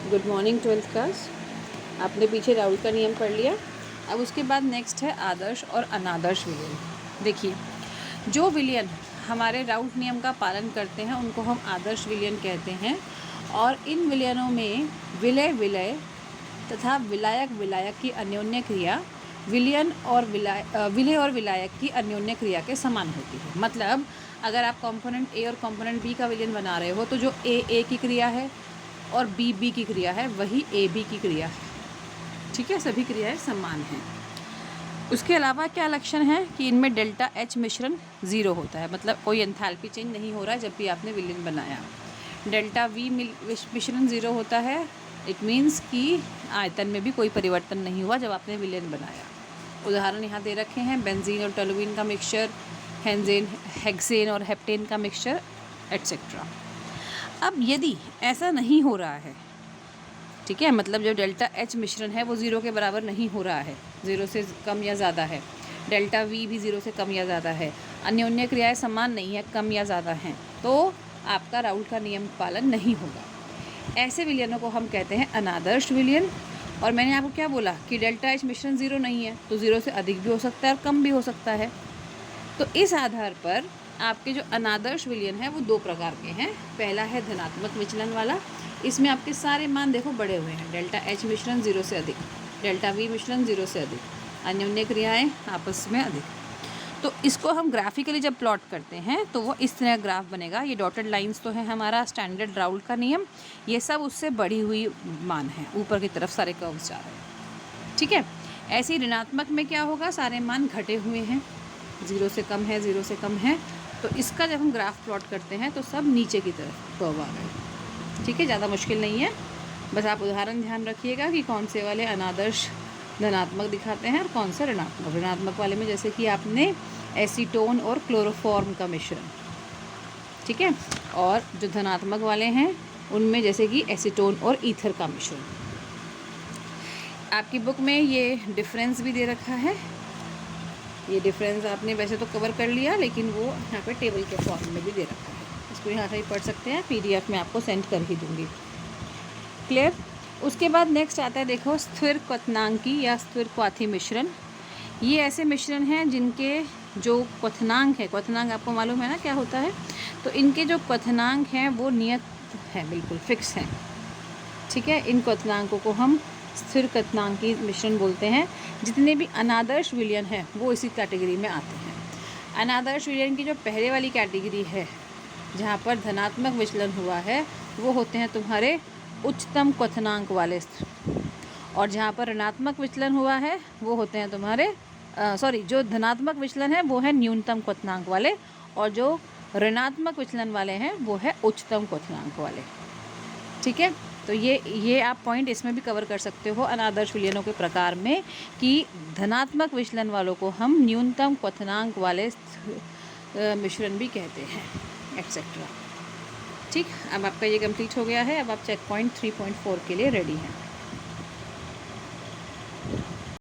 Good morning 12th class. आपने पीछे राउल का नियम पढ़ लिया। अब उसके बाद नेक्स्ट है आदर्श और अनादर्श विलयन। देखिए, जो विलयन हमारे राउल नियम का पालन करते हैं उनको हम आदर्श विलयन कहते हैं, और इन विलयनों में विलय विलय तथा विलायक विलायक की अन्योन्य क्रिया विलयन और विलय और विलायक की अन्योन्य क्रिया के समान होती है। मतलब अगर आप कंपोनेंट ए और कंपोनेंट बी का विलयन बना रहे हो तो जो ए की क्रिया है और बी की क्रिया है वही ए बी की क्रिया है। ठीक है, सभी क्रियाएं समान हैं। उसके अलावा क्या लक्षण है कि इनमें डेल्टा एच मिश्रण 0 होता है, मतलब कोई एंथैल्पी चेंज नहीं हो रहा है जब भी आपने विलयन बनाया। डेल्टा वी मिश्रण 0 होता है, इट मीन्स कि आयतन में भी कोई परिवर्तन नहीं हुआ जब आपने विलयन बनाया। उदाहरण यहाँ दे रखे हैं, बेंजीन और टोलुइन का मिक्सचर, हेक्सेन और हेप्टेन का मिक्सचर एट्सेट्रा। अब यदि ऐसा नहीं हो रहा है, ठीक है, मतलब जो डेल्टा एच मिश्रण है वो 0 के बराबर नहीं हो रहा है, 0 से कम या ज़्यादा है, डेल्टा वी भी 0 से कम या ज़्यादा है, अन्योन्य क्रियाएं समान नहीं है, कम या ज़्यादा हैं, तो आपका राउल का नियम पालन नहीं होगा। ऐसे विलयनों को हम कहते हैं अनादर्श विलयन। और मैंने आपको क्या बोला कि डेल्टा एच मिश्रण 0 नहीं है, तो 0 से अधिक भी हो सकता है और कम भी हो सकता है। तो इस आधार पर आपके जो अनादर्श विलयन है वो 2 प्रकार के हैं। पहला है धनात्मक विचलन वाला, इसमें आपके सारे मान देखो बढ़े हुए हैं, डेल्टा एच मिश्रण 0 से अधिक, डेल्टा वी मिश्रण 0 से अधिक, अन्योन्य क्रियाएं आपस में अधिक। तो इसको हम ग्राफिकली जब प्लॉट करते हैं तो वो इस तरह ग्राफ बनेगा। ये डॉटेड लाइंस तो है हमारा स्टैंडर्ड राउल का नियम, ये सब उससे बढ़ी हुई मान है, ऊपर की तरफ सारे कर्व्स जा रहे हैं। ठीक है, ऐसे ही ऋणात्मक में क्या होगा, सारे मान घटे हुए हैं, 0 से कम है, 0 से कम है, तो इसका जब हम ग्राफ प्लॉट करते हैं तो सब नीचे की तरफ कर्व आ गए। ठीक है, ज़्यादा मुश्किल नहीं है, बस आप उदाहरण ध्यान रखिएगा कि कौन से वाले अनादर्श धनात्मक दिखाते हैं और कौन सा ऋणात्मक। ऋणात्मक वाले में जैसे कि आपने एसीटोन और क्लोरोफॉर्म का मिश्रण, ठीक है, और जो धनात्मक वाले हैं उनमें जैसे कि एसीटोन और ईथर का मिश्रण। आपकी बुक में ये डिफरेंस भी दे रखा है, ये डिफरेंस आपने वैसे तो कवर कर लिया, लेकिन वो यहाँ पे टेबल के फॉर्म में भी दे रखा है, इसको यहाँ से ही पढ़ सकते हैं, पीडीएफ में आपको सेंड कर ही दूँगी। क्लियर। उसके बाद नेक्स्ट आता है, देखो, स्थिर क्वथनांकी या स्थिर क्वाथी मिश्रण। ये ऐसे मिश्रण हैं जिनके जो क्वथनांक है, क्वथनांक आपको मालूम है ना क्या होता है, तो इनके जो क्वथनांक हैं वो नियत हैं, बिल्कुल फिक्स हैं। ठीक है, इन क्वथनांकों को हम स्थिर क्वथनांकी मिश्रण बोलते हैं। जितने भी अनादर्श विलयन हैं वो इसी कैटेगरी में आते हैं। अनादर्श विलयन की जो पहले वाली कैटेगरी है जहाँ पर धनात्मक विचलन हुआ है वो होते हैं तुम्हारे उच्चतम क्वथनांक वाले, और जहाँ पर ऋणात्मक विचलन हुआ है वो होते हैं तुम्हारे जो धनात्मक विचलन है वो है न्यूनतम क्वथनांक वाले, और जो ऋणात्मक विचलन वाले हैं वो है उच्चतम क्वथनांक वाले। ठीक है, तो ये आप पॉइंट इसमें भी कवर कर सकते हो अनादर्श विलयनों के प्रकार में, कि धनात्मक विचलन वालों को हम न्यूनतम क्वथनांक वाले मिश्रण भी कहते हैं, एट्सेट्रा। ठीक, अब आपका ये कंप्लीट हो गया है। अब आप चेक पॉइंट 3.4 के लिए रेडी हैं।